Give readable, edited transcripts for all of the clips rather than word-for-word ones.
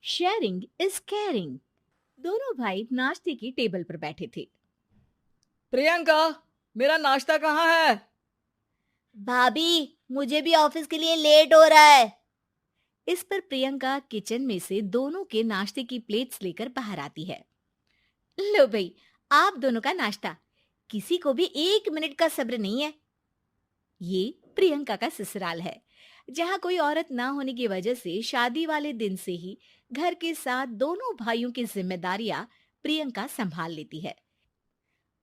Sharing is caring. दोनों भाई नाश्ते की टेबल पर बैठे थे। प्रियंका, मेरा नाश्ता कहाँ है? भाभी, मुझे भी ऑफिस के लिए लेट हो रहा है। इस पर प्रियंका किचन में से दोनों के नाश्ते की प्लेट्स लेकर बाहर आती है। लो भाई, आप दोनों का नाश्ता। किसी को भी 1 मिनट का सब्र नहीं है। ये प्रियंका का ससुराल है, जहाँ कोई औरत ना होने की वजह से शादी वाले दिन से ही घर के साथ दोनों भाइयों की जिम्मेदारियां प्रियंका संभाल लेती है।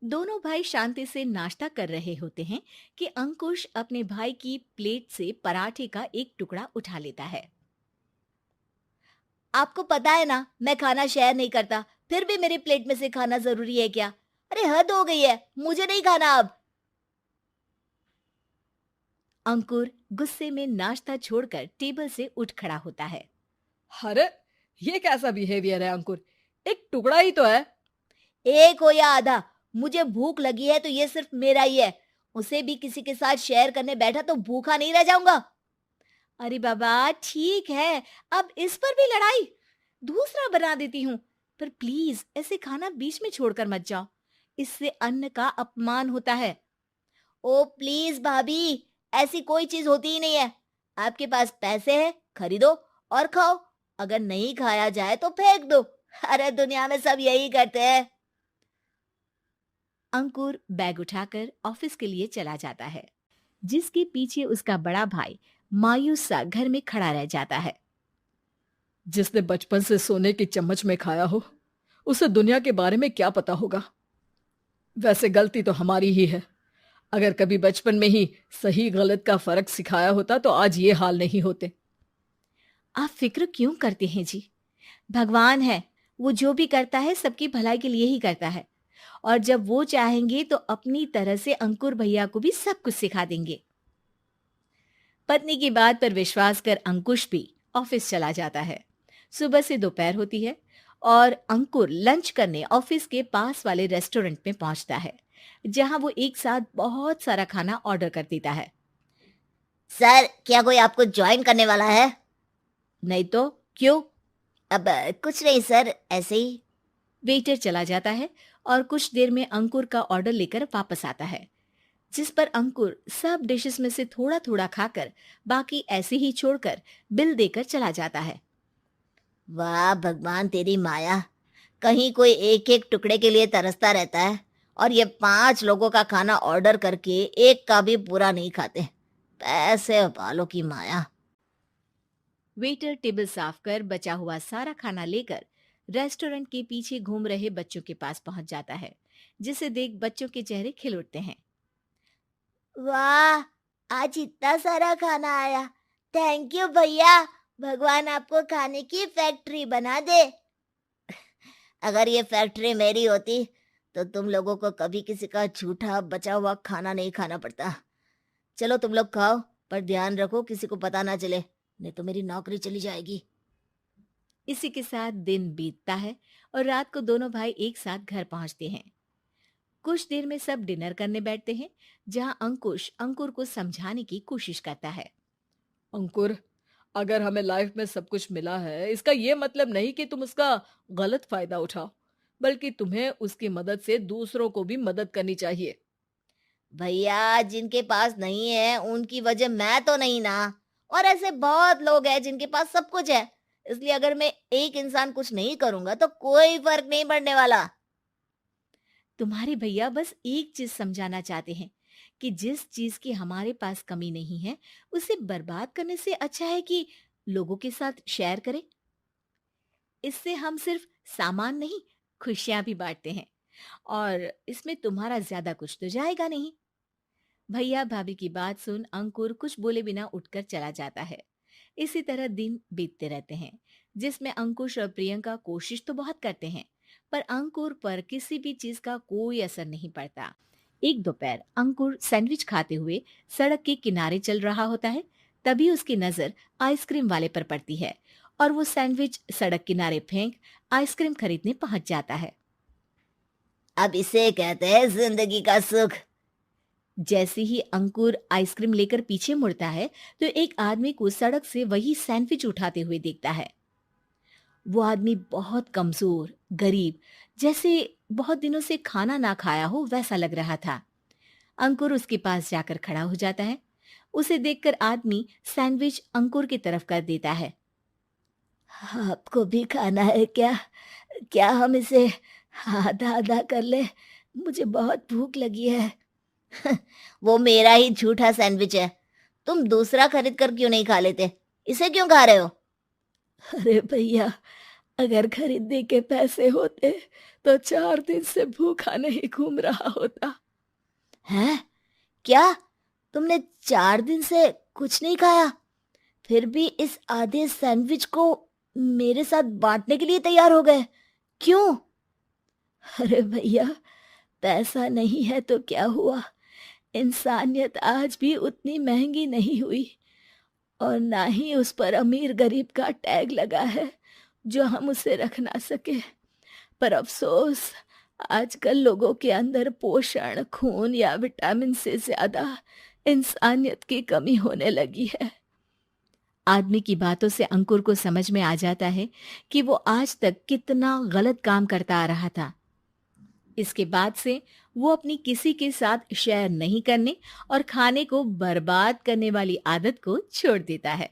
दोनों भाई शांति से नाश्ता कर रहे होते हैं कि अंकुश अपने भाई की प्लेट से पराठे का एक टुकड़ा उठा लेता है। आपको पता है ना, मैं खाना शेयर नहीं करता, फिर भी मेरी प्लेट में से खाना जरूरी है क्या? अरे हद हो गई है, मुझे नहीं खाना अब। अंकुर गुस्से में नाश्ता छोड़कर टेबल से उठ खड़ा होता है। अरे, ये कैसा बिहेवियर है अंकुर? एक टुकड़ा ही तो है। एक हो या आधा, मुझे भूख लगी है तो ये सिर्फ मेरा ही है। उसे भी किसी के साथ शेयर करने बैठा तो भूखा नहीं रह जाऊंगा। अरे बाबा ठीक है, अब इस पर भी लड़ाई। दूसरा बना देती हूँ, पर प्लीज ऐसे खाना बीच में छोड़कर मत जाओ। इससे अन्न का अपमान होता है। ओ प्लीज भाभी, ऐसी कोई चीज होती ही नहीं है। आपके पास पैसे हैं, खरीदो और खाओ। अगर नहीं खाया जाए तो फेंक दो। अरे दुनिया में सब यही करते हैं। अंकुर बैग उठाकर ऑफिस के लिए चला जाता है, जिसके पीछे उसका बड़ा भाई मायूस सा घर में खड़ा रह जाता है। जिसने बचपन से सोने की चम्मच में खाया हो, उसे दुनिया के बारे में क्या पता होगा। वैसे गलती तो हमारी ही है। अगर कभी बचपन में ही सही गलत का फर्क सिखाया होता तो आज ये हाल नहीं होते। आप फिक्र क्यों करते हैं जी? भगवान है, वो जो भी करता है सबकी भलाई के लिए ही करता है। और जब वो चाहेंगे तो अपनी तरह से अंकुर भैया को भी सब कुछ सिखा देंगे। पत्नी की बात पर विश्वास कर अंकुश भी ऑफिस चला जाता है। सुबह से दोपहर होती है और अंकुर लंच करने ऑफिस के पास वाले रेस्टोरेंट में पहुंचता है, जहां वो एक साथ बहुत सारा खाना ऑर्डर कर देता है। सर, क्या कोई आपको ज्वाइन करने वाला है? नहीं तो क्यों? अब कुछ नहीं सर, ऐसे ही। वेटर चला जाता है और कुछ देर में अंकुर का ऑर्डर लेकर वापस आता है, जिस पर अंकुर सब डिशेस में से थोड़ा थोड़ा खाकर बाकी ऐसे ही छोड़कर बिल देकर चला जाता है। वाह भगवान, तेरी माया। कहीं कोई एक एक टुकड़े के लिए तरसता रहता है और ये 5 लोगों का खाना ऑर्डर करके एक का भी पूरा नहीं खाते। पैसे वालों की माया। वेटर टेबल साफ कर बचा हुआ सारा खाना लेकर रेस्टोरेंट के पीछे घूम रहे बच्चों के पास पहुंच जाता है, जिसे देख बच्चों के चेहरे खिल उठते हैं। वाह, आज इतना सारा खाना आया। थैंक यू भैया। भगवान आपको खाने की फैक्ट्री बना दे। अगर ये फैक्ट्री मेरी होती तो तुम लोगों को कभी किसी का झूठा बचा हुआ खाना नहीं खाना पड़ता। चलो तुम लोग खाओ, पर ध्यान रखो किसी को पता ना चले, नहीं तो मेरी नौकरी चली जाएगी। इसी के साथ दिन बीतता है और रात को दोनों भाई एक साथ घर पहुंचते हैं। कुछ देर में सब डिनर करने बैठते हैं, जहां अंकुश अंकुर को समझाने की कोशिश करता है। अंकुर, अगर हमें लाइफ में सब कुछ मिला है, इसका ये मतलब नहीं कि तुम उसका गलत फायदा उठाओ, बल्कि तुम्हें उसकी मदद से दूसरों को भी मदद करनी चाहिए। भैया, जिनके पास नहीं है उनकी वजह मैं तो नहीं ना। और ऐसे बहुत लोग हैं जिनके पास सब कुछ है। इसलिए अगर मैं एक इंसान कुछ नहीं करूंगा तो कोई फर्क नहीं पड़ने वाला। तुम्हारे भैया बस एक चीज समझाना चाहते हैं कि जिस चीज की हमारे पास कमी नहीं है, उसे बर्बाद करने से अच्छा है कि लोगों के साथ शेयर करें। इससे हम सिर्फ सामान नहीं, खुशियां भी बांटते हैं, और इसमें तुम्हारा ज्यादा कुछ तो जाएगा नहीं। भैया भाभी की बात सुन अंकुर कुछ बोले बिना उठकर चला जाता है। इसी तरह दिन बीतते रहते हैं, जिसमें अंकुश और प्रियंका कोशिश तो बहुत करते हैं, पर अंकुर पर किसी भी चीज का कोई असर नहीं पड़ता। एक दोपहर अंकुर सैंडविच खाते हुए सड़क के किनारे चल रहा होता है। तभी उसकी नजर आइसक्रीम वाले पर पड़ती है और वो सैंडविच सड़क किनारे फेंक आइसक्रीम खरीदने पहुंच जाता है। अब इसे कहते हैं जिंदगी का सुख। जैसे ही अंकुर आइसक्रीम लेकर पीछे मुड़ता है, तो एक आदमी को सड़क से वही सैंडविच उठाते हुए देखता है। वो आदमी बहुत कमजोर, गरीब, जैसे बहुत दिनों से खाना ना खाया हो वैसा लग रहा था। अंकुर उसके पास जाकर खड़ा हो जाता है। उसे देखकर आदमी सैंडविच अंकुर की तरफ कर देता है। आपको भी खाना है क्या? क्या हम इसे आधा आधा कर ले? मुझे बहुत भूख लगी है। वो मेरा ही झूठा सैंडविच है। तुम दूसरा खरीद कर क्यों नहीं खा लेते? इसे क्यों खा रहे हो? अरे भैया, अगर खरीदने के पैसे होते तो 4 दिन से भूखा नहीं घूम रहा होता। हैं? क्या? तुमने 4 दिन से कुछ नहीं खाया, फिर भी इस आधे सैंडविच को मेरे साथ बांटने के लिए तैयार हो गए? क्यों? अरे भैया, पैसा नहीं है तो क्या हुआ, इंसानियत आज भी उतनी महंगी नहीं हुई, और ना ही उस पर अमीर गरीब का टैग लगा है जो हम उसे रख ना सके। पर अफसोस, आजकल लोगों के अंदर पोषण, खून या विटामिन से ज्यादा इंसानियत की कमी होने लगी है। आदमी की बातों से अंकुर को समझ में आ जाता है कि वो आज तक कितना गलत काम करता आ रहा था। इसके बाद से वो अपनी किसी के साथ शेयर नहीं करने और खाने को बर्बाद करने वाली आदत को छोड़ देता है।